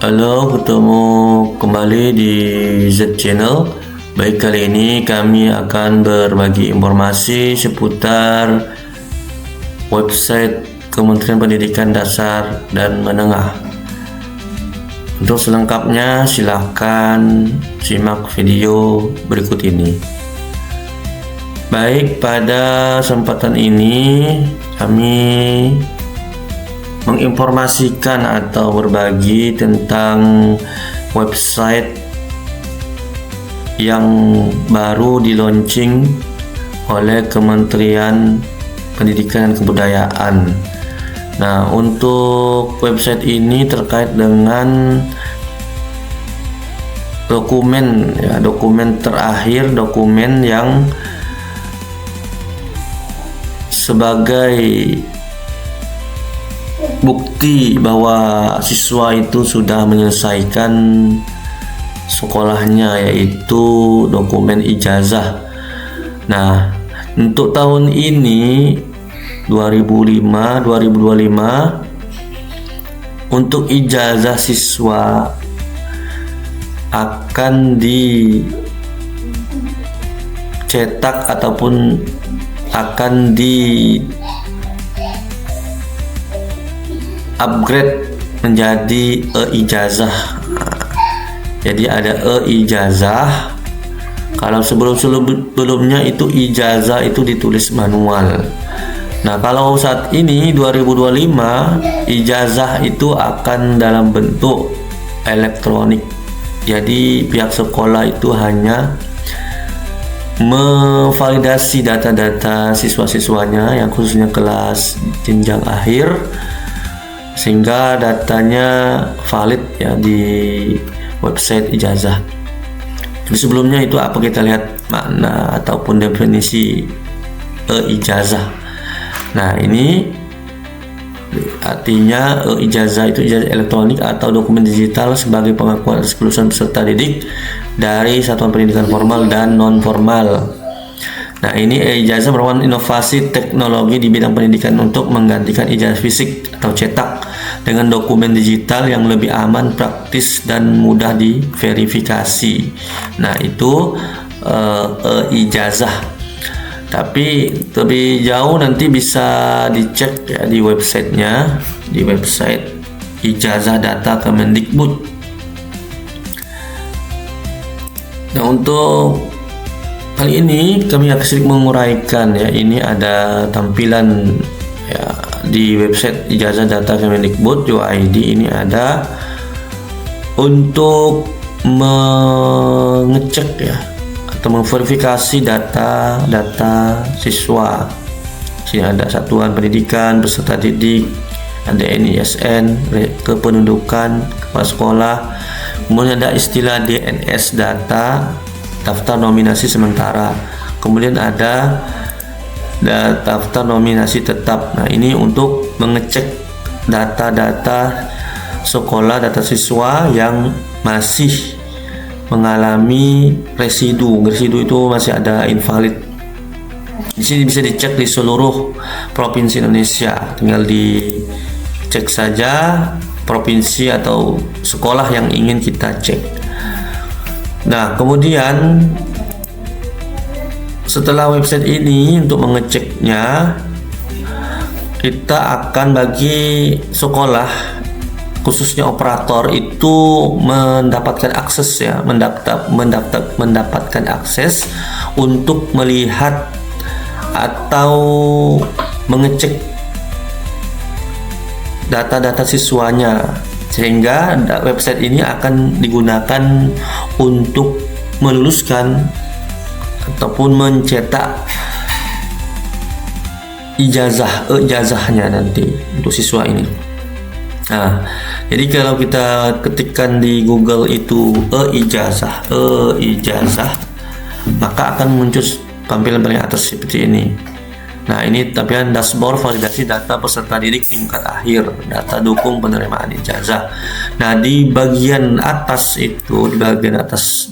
Halo, ketemu kembali di Z Channel. Baik, kali ini kami akan berbagi informasi seputar website Kementerian Pendidikan Dasar dan Menengah. Untuk selengkapnya silahkan simak video berikut ini. Baik, pada kesempatan ini kami menginformasikan atau berbagi tentang website yang baru di-launching oleh Kementerian Pendidikan dan Kebudayaan. Nah, untuk website ini terkait dengan dokumen terakhir, dokumen yang sebagai bukti bahwa siswa itu sudah menyelesaikan sekolahnya, yaitu dokumen ijazah. Nah, untuk tahun ini 2025 untuk ijazah siswa akan dicetak ataupun akan di upgrade menjadi e-ijazah. Jadi ada e-ijazah. Kalau sebelumnya itu ijazah itu ditulis manual. Nah, kalau saat ini 2025 ijazah itu akan dalam bentuk elektronik. Jadi pihak sekolah itu hanya memvalidasi data-data siswa-siswanya yang khususnya kelas jenjang akhir, sehingga datanya valid ya di website ijazah. Jadi sebelumnya itu apa, kita lihat makna ataupun definisi ijazah. Nah, ini artinya ijazah itu ijazah elektronik atau dokumen digital sebagai pengakuan atas kelulusan peserta didik dari satuan pendidikan formal dan non formal. Nah, ini ijazah merupakan inovasi teknologi di bidang pendidikan untuk menggantikan ijazah fisik atau cetak dengan dokumen digital yang lebih aman, praktis, dan mudah diverifikasi. Nah, itu ijazah. Tapi lebih jauh nanti bisa dicek ya di websitenya, di website Ijazah Data Kemendikbud. Nah, untuk kali ini kami akan sedikit menguraikan ya, ini ada tampilan ya di website Ijazah Data Kemendikbud.id. Ini ada untuk mengecek ya atau memverifikasi data siswa. Sini ada satuan pendidikan, peserta didik, ada NISN, kependudukan, kepala sekolah, kemudian ada istilah DNS data, daftar nominasi sementara, kemudian ada daftar nominasi tetap. Nah, ini untuk mengecek data-data sekolah, data siswa yang masih mengalami residu itu masih ada invalid. Di sini bisa dicek di seluruh provinsi Indonesia, tinggal dicek saja provinsi atau sekolah yang ingin kita cek. Nah, kemudian setelah website ini untuk mengeceknya, kita akan bagi sekolah khususnya operator itu mendapatkan akses ya, mendapatkan akses untuk melihat atau mengecek data-data siswanya, sehingga website ini akan digunakan untuk meluluskan ataupun mencetak ijazahnya nanti untuk siswa ini. Nah, jadi kalau kita ketikkan di Google itu ijazah, maka akan muncul tampilan paling atas seperti ini. Nah, ini tampilan dashboard validasi data peserta didik tingkat akhir, data dukung penerimaan ijazah. Nah, di bagian atas itu,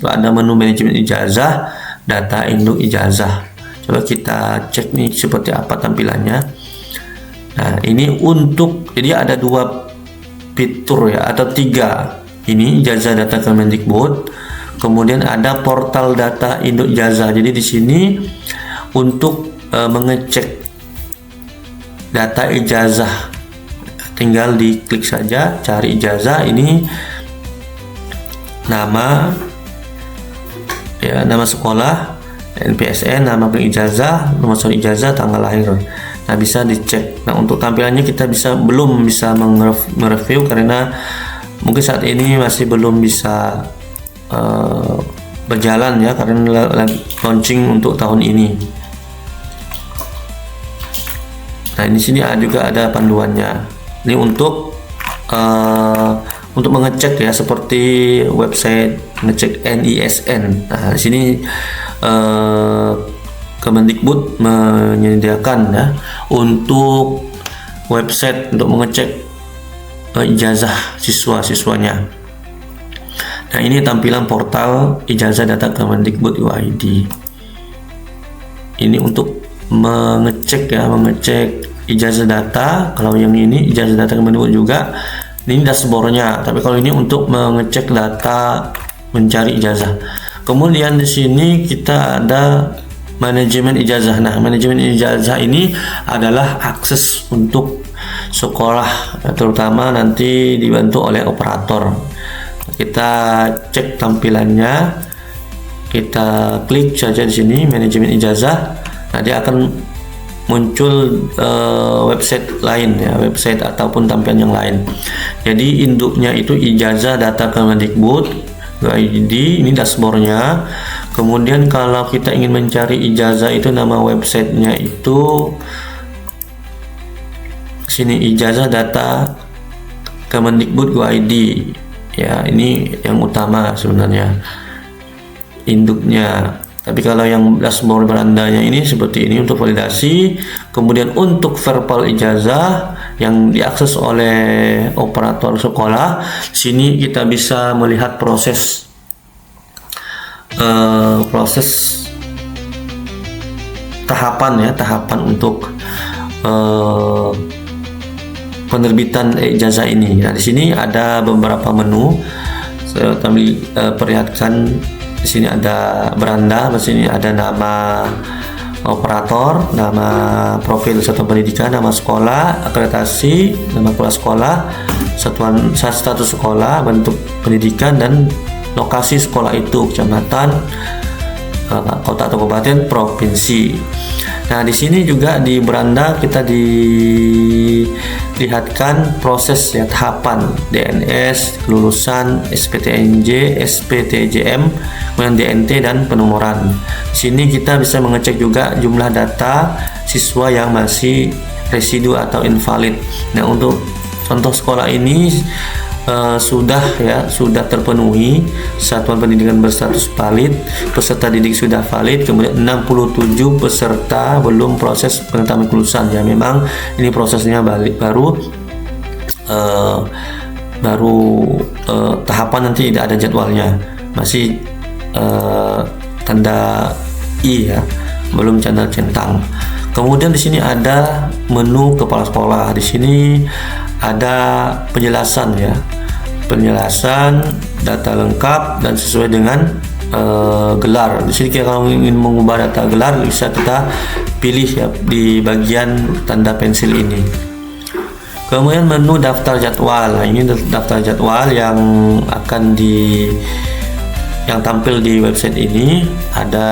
ada menu manajemen ijazah, data induk ijazah. Coba kita cek nih seperti apa tampilannya. Nah, ini untuk, jadi ada dua fitur ya, atau tiga ini ijazah data Kemendikbud. Kemudian ada portal data induk ijazah. Jadi di sini untuk mengecek data ijazah, tinggal diklik saja cari ijazah. Ini nama sekolah, NPSN, nama ijazah, nomor surat ijazah, tanggal lahir. Nah, bisa dicek. Nah, untuk tampilannya kita belum bisa mereview karena mungkin saat ini masih belum bisa berjalan ya, karena lagi launching untuk tahun ini. Nah, di sini juga ada panduannya. Ini untuk mengecek ya, seperti website ngecek NISN. Nah, di sini Kemendikbud menyediakan ya untuk website untuk mengecek ijazah siswa-siswanya. Nah, ini tampilan portal ijazah data Kemendikbud UID. Ini untuk mengecek ijazah data. Kalau yang ini ijazah data Kemendikbud juga, ini dashboardnya. Tapi kalau ini untuk mengecek data mencari ijazah. Kemudian di sini kita ada manajemen ijazah. Nah, manajemen ijazah ini adalah akses untuk sekolah, terutama nanti dibantu oleh operator. Kita cek tampilannya, kita klik saja di sini manajemen ijazah. Nah, dia akan muncul website lain ya, website ataupun tampilan yang lain. Jadi induknya itu ijazah data Kemendikbud UID, ini dashboardnya. Kemudian kalau kita ingin mencari ijazah itu, nama websitenya itu sini, ijazah data Kemendikbud UID ya. Ini yang utama sebenarnya induknya. Tapi kalau yang dashboard berandanya ini seperti ini untuk validasi. Kemudian untuk verbal ijazah yang diakses oleh operator sekolah, sini kita bisa melihat proses tahapan untuk penerbitan ijazah ini. Nah, di sini ada beberapa menu. Saya perlihatkan. Di sini ada beranda, di sini ada nama operator, nama profil satuan pendidikan, nama sekolah, akreditasi, nama kepala sekolah, status sekolah, bentuk pendidikan, dan lokasi sekolah itu, kecamatan, kota atau kabupaten, provinsi. Nah, di sini juga di beranda kita dilihatkan proses ya, tahapan DNS, kelulusan, SPTNJ, SPTJM, kemudian DNT, dan penomoran. Di sini kita bisa mengecek juga jumlah data siswa yang masih residu atau invalid. Nah, untuk contoh sekolah ini sudah terpenuhi, satuan pendidikan berstatus valid, peserta didik sudah valid, kemudian 67 peserta belum proses penetapan kelulusan ya. Memang ini prosesnya baru tahapan, nanti tidak ada jadwalnya, masih tanda I ya, belum tanda centang. Kemudian di sini ada menu kepala sekolah. Di sini ada penjelasan ya, penjelasan data lengkap dan sesuai dengan gelar. Di sini kalau ingin mengubah data gelar bisa kita pilih ya di bagian tanda pensil ini. Kemudian menu daftar jadwal. Nah, ini daftar jadwal yang yang tampil di website ini. Ada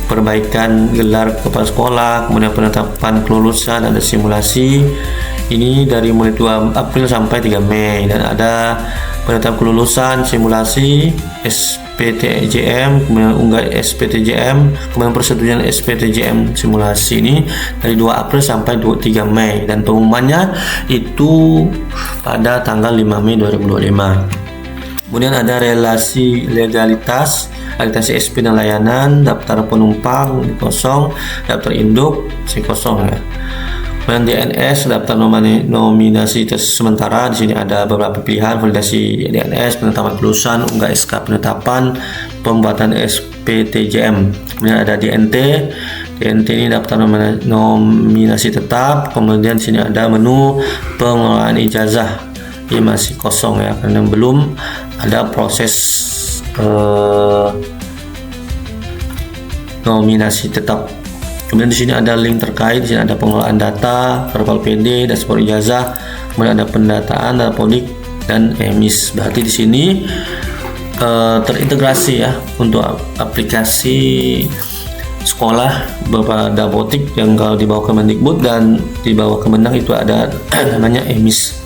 perbaikan gelar kepala sekolah, kemudian penetapan kelulusan, ada simulasi. Ini dari mulai 2 April sampai 3 Mei, dan ada penetapan kelulusan, simulasi, SPTJM, kemudian unggah SPTJM, kemudian persetujuan SPTJM simulasi. Ini dari 2 April sampai 3 Mei, dan pengumumannya itu pada tanggal 5 Mei 2025. Kemudian ada relasi legalitas, akreditasi SP dan layanan, daftar penumpang kosong, daftar induk kosong ya. Kemudian DNS, daftar nominasi sementara. Di sini ada beberapa pilihan: validasi DNS, penetapan kelulusan, unggah SK penetapan, pembuatan SPTJM. Kemudian ada DNT. DNT ini daftar nominasi tetap. Kemudian di sini ada menu pengelolaan ijazah. ini masih kosong ya, karena belum ada proses nominasi tetap. Kemudian di sini ada link terkait, di sini ada pengelolaan data, verbal PD, dashboard ijazah, kemudian ada pendataan, dapodik, dan emis. Berarti di sini terintegrasi ya untuk aplikasi sekolah beberapa dapodik yang kalau di bawah Kemendikbud dan di bawah Kemenang itu ada namanya emis.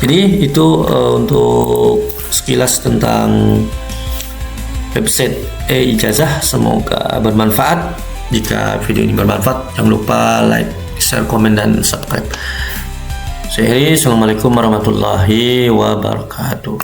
Jadi itu untuk sekilas tentang website e-ijazah. Semoga bermanfaat. Jika video ini bermanfaat, jangan lupa like, share, komen, dan subscribe. Assalamualaikum warahmatullahi wabarakatuh.